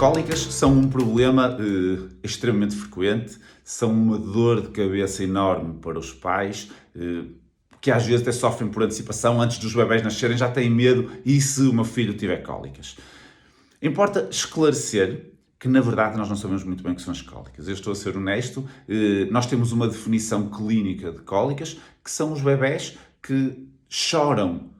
cólicas são um problema extremamente frequente, são uma dor de cabeça enorme para os pais, que às vezes até sofrem por antecipação, antes dos bebés nascerem já têm medo, e se o meu filho tiver cólicas? Importa esclarecer que, na verdade, nós não sabemos muito bem o que são as cólicas. Eu estou a ser honesto, nós temos uma definição clínica de cólicas, que são os bebés que choram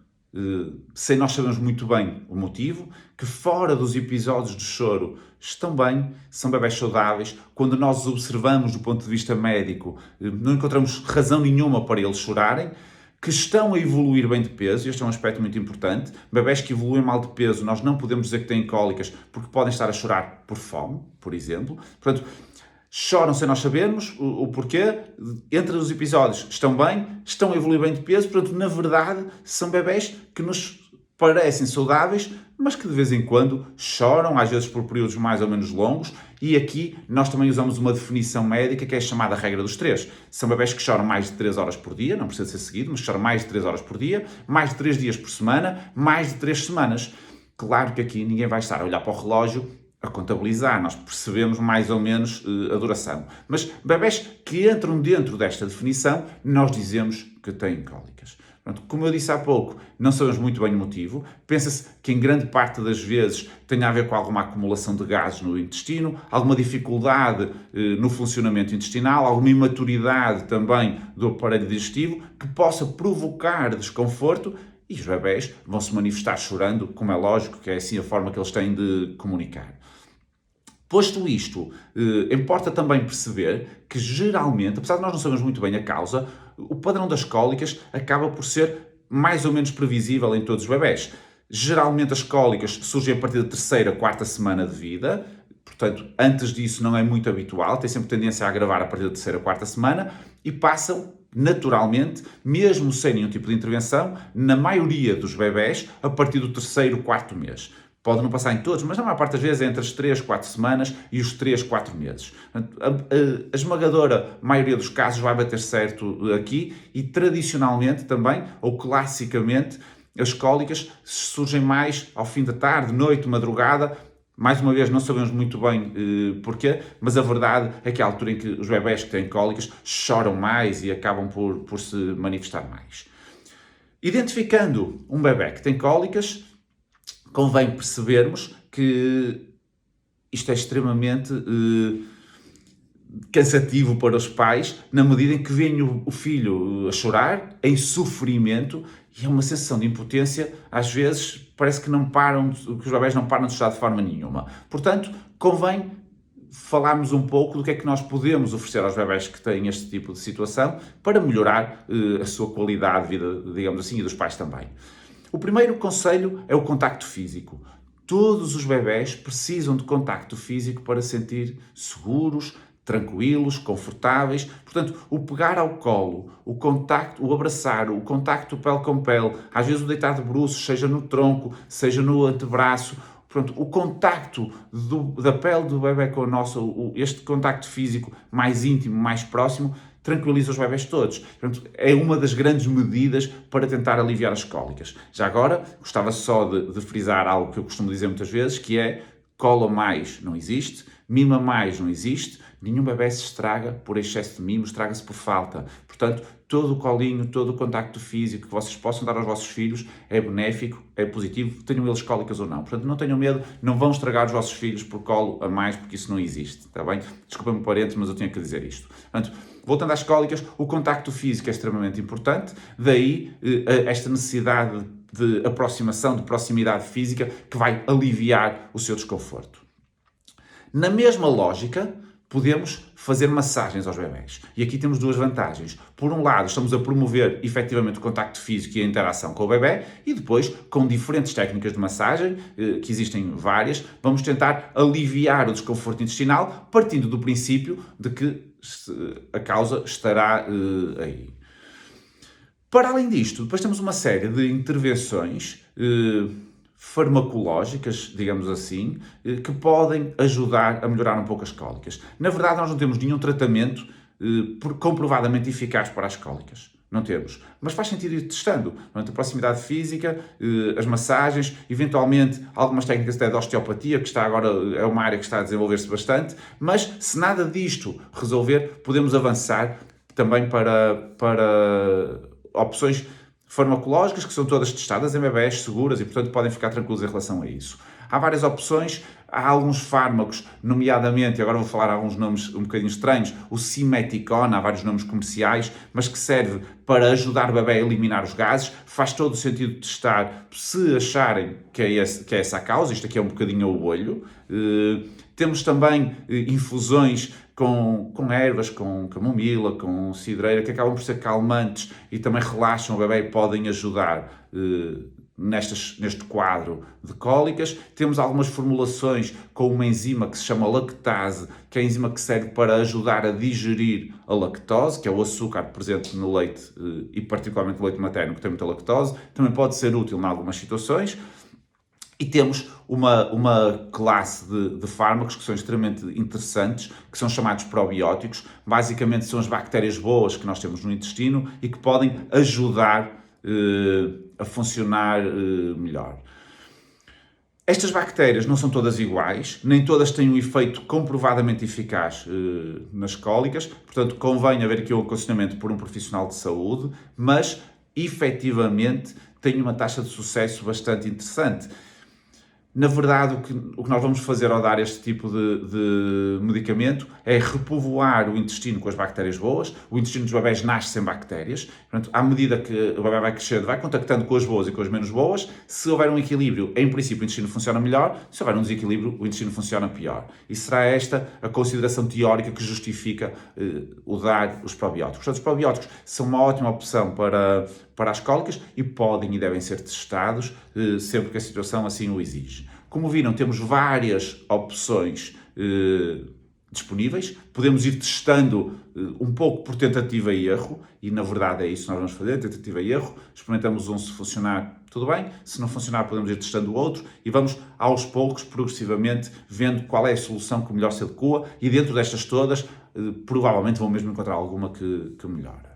sem nós sabermos muito bem o motivo, que fora dos episódios de choro estão bem, são bebés saudáveis. Quando nós os observamos do ponto de vista médico, não encontramos razão nenhuma para eles chorarem, que estão a evoluir bem de peso, e este é um aspecto muito importante. Bebés que evoluem mal de peso, nós não podemos dizer que têm cólicas, porque podem estar a chorar por fome, por exemplo. Portanto, choram sem nós sabermos o porquê, entre os episódios estão bem, estão a evoluir bem de peso, portanto, na verdade, são bebés que nos parecem saudáveis, mas que de vez em quando choram, às vezes por períodos mais ou menos longos, e aqui nós também usamos uma definição médica que é a chamada regra dos 3. São bebés que choram mais de 3 horas por dia, não precisa ser seguido, mas choram mais de 3 horas por dia, mais de 3 dias por semana, mais de 3 semanas. Claro que aqui ninguém vai estar a olhar para o relógio a contabilizar, nós percebemos mais ou menos a duração. Mas bebés que entram dentro desta definição, nós dizemos que têm cólicas. Pronto, como eu disse há pouco, não sabemos muito bem o motivo. Pensa-se que em grande parte das vezes tem a ver com alguma acumulação de gases no intestino, alguma dificuldade no funcionamento intestinal, alguma imaturidade também do aparelho digestivo que possa provocar desconforto, e os bebés vão se manifestar chorando, como é lógico, que é assim a forma que eles têm de comunicar. Posto isto, importa também perceber que geralmente, apesar de nós não sabermos muito bem a causa, o padrão das cólicas acaba por ser mais ou menos previsível em todos os bebés. Geralmente as cólicas surgem a partir da terceira, quarta semana de vida, portanto, antes disso não é muito habitual, tem sempre tendência a agravar a partir da terceira, quarta semana, e passam naturalmente, mesmo sem nenhum tipo de intervenção, na maioria dos bebés, a partir do terceiro, quarto mês. Pode não passar em todos, mas na maior parte das vezes é entre as 3, 4 semanas e os 3, 4 meses. A esmagadora maioria dos casos vai bater certo aqui, e tradicionalmente também, ou classicamente, as cólicas surgem mais ao fim da tarde, noite, madrugada. Mais uma vez, não sabemos muito bem porquê, mas a verdade é que é a altura em que os bebés que têm cólicas choram mais e acabam por se manifestar mais. Identificando um bebé que tem cólicas, convém percebermos que isto é extremamente cansativo para os pais, na medida em que veem o filho a chorar, em sofrimento, e é uma sensação de impotência, às vezes parece que os bebés não param de chorar de forma nenhuma. Portanto, convém falarmos um pouco do que é que nós podemos oferecer aos bebés que têm este tipo de situação para melhorar a sua qualidade de vida, digamos assim, e dos pais também. O primeiro conselho é o contacto físico. Todos os bebés precisam de contacto físico para se sentir seguros, tranquilos, confortáveis. Portanto, o pegar ao colo, o contacto, o abraçar, o contacto pele com pele, às vezes o deitar de bruços, seja no tronco, seja no antebraço. Portanto, o contacto da pele do bebé com o nosso, este contacto físico mais íntimo, mais próximo, tranquiliza os bebés todos. Portanto, é uma das grandes medidas para tentar aliviar as cólicas. Já agora, gostava só de frisar algo que eu costumo dizer muitas vezes, que é: cola mais não existe, mima mais não existe, nenhum bebé se estraga por excesso de mimo, estraga-se por falta. Portanto, todo o colinho, todo o contacto físico que vocês possam dar aos vossos filhos é benéfico, é positivo, tenham eles cólicas ou não. Portanto, não tenham medo, não vão estragar os vossos filhos por colo a mais, porque isso não existe, está bem? Desculpem-me o parênteses, mas eu tinha que dizer isto. Portanto, voltando às cólicas, o contacto físico é extremamente importante, daí esta necessidade de aproximação, de proximidade física, que vai aliviar o seu desconforto. Na mesma lógica, podemos fazer massagens aos bebés. E aqui temos duas vantagens. Por um lado, estamos a promover efetivamente o contacto físico e a interação com o bebé, e depois, com diferentes técnicas de massagem, que existem várias, vamos tentar aliviar o desconforto intestinal, partindo do princípio de que a causa estará aí. Para além disto, depois temos uma série de intervenções farmacológicas, digamos assim, que podem ajudar a melhorar um pouco as cólicas. Na verdade, nós não temos nenhum tratamento comprovadamente eficaz para as cólicas. Não temos. Mas faz sentido ir testando. Portanto, a proximidade física, as massagens, eventualmente algumas técnicas até de osteopatia, que está agora, é uma área que está a desenvolver-se bastante, mas se nada disto resolver, podemos avançar também para opções farmacológicas, que são todas testadas em bebés, seguras, e portanto podem ficar tranquilos em relação a isso. Há várias opções, há alguns fármacos, nomeadamente, agora vou falar alguns nomes um bocadinho estranhos, o Simeticone, há vários nomes comerciais, mas que serve para ajudar o bebê a eliminar os gases. Faz todo o sentido testar se acharem que é essa a causa. Isto aqui é um bocadinho ao olho. Temos também infusões com ervas, com camomila, com cidreira, que acabam por ser calmantes e também relaxam o bebê e podem ajudar neste quadro de cólicas. Temos algumas formulações com uma enzima que se chama lactase, que é a enzima que serve para ajudar a digerir a lactose, que é o açúcar presente no leite e particularmente no leite materno, que tem muita lactose. Também pode ser útil em algumas situações. E temos uma classe de fármacos que são extremamente interessantes, que são chamados probióticos. Basicamente são as bactérias boas que nós temos no intestino e que podem ajudar a funcionar melhor. Estas bactérias não são todas iguais, nem todas têm um efeito comprovadamente eficaz nas cólicas, portanto convém haver aqui um aconselhamento por um profissional de saúde, mas efetivamente tem uma taxa de sucesso bastante interessante. Na verdade, o que nós vamos fazer ao dar este tipo de medicamento é repovoar o intestino com as bactérias boas. O intestino dos bebés nasce sem bactérias. Portanto, à medida que o bebé vai crescendo, vai contactando com as boas e com as menos boas. Se houver um equilíbrio, em princípio, o intestino funciona melhor. Se houver um desequilíbrio, o intestino funciona pior. E será esta a consideração teórica que justifica o dar os probióticos. Portanto, os probióticos são uma ótima opção para as cólicas e podem e devem ser testados sempre que a situação assim o exige. Como viram, temos várias opções disponíveis. Podemos ir testando um pouco por tentativa e erro, e na verdade é isso que nós vamos fazer, tentativa e erro. Experimentamos um, se funcionar, tudo bem. Se não funcionar, podemos ir testando o outro e vamos aos poucos, progressivamente, vendo qual é a solução que melhor se adequa, e dentro destas todas, provavelmente vão mesmo encontrar alguma que melhora.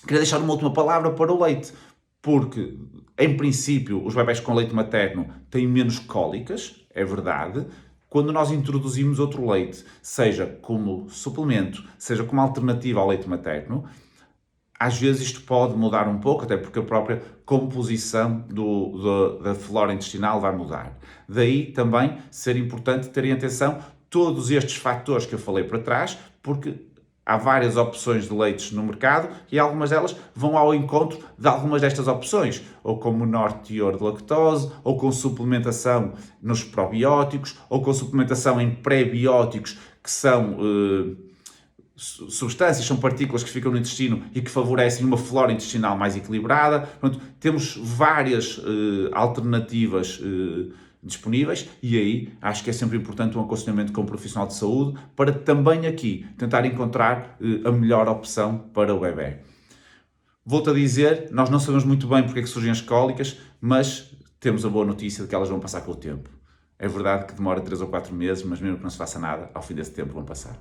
Queria deixar uma última palavra para o leite, porque, em princípio, os bebés com leite materno têm menos cólicas, é verdade. Quando nós introduzimos outro leite, seja como suplemento, seja como alternativa ao leite materno, às vezes isto pode mudar um pouco, até porque a própria composição da flora intestinal vai mudar. Daí também ser importante terem atenção todos estes fatores que eu falei para trás, porque há várias opções de leites no mercado e algumas delas vão ao encontro de algumas destas opções, ou com menor teor de lactose, ou com suplementação nos probióticos, ou com suplementação em pré-bióticos, que são substâncias, são partículas que ficam no intestino e que favorecem uma flora intestinal mais equilibrada. Portanto, temos várias alternativas disponíveis, e aí acho que é sempre importante um aconselhamento com um profissional de saúde para também aqui tentar encontrar a melhor opção para o bebê. Volto a dizer, nós não sabemos muito bem porque é que surgem as cólicas, mas temos a boa notícia de que elas vão passar com o tempo. É verdade que demora 3 ou 4 meses, mas mesmo que não se faça nada, ao fim desse tempo vão passar.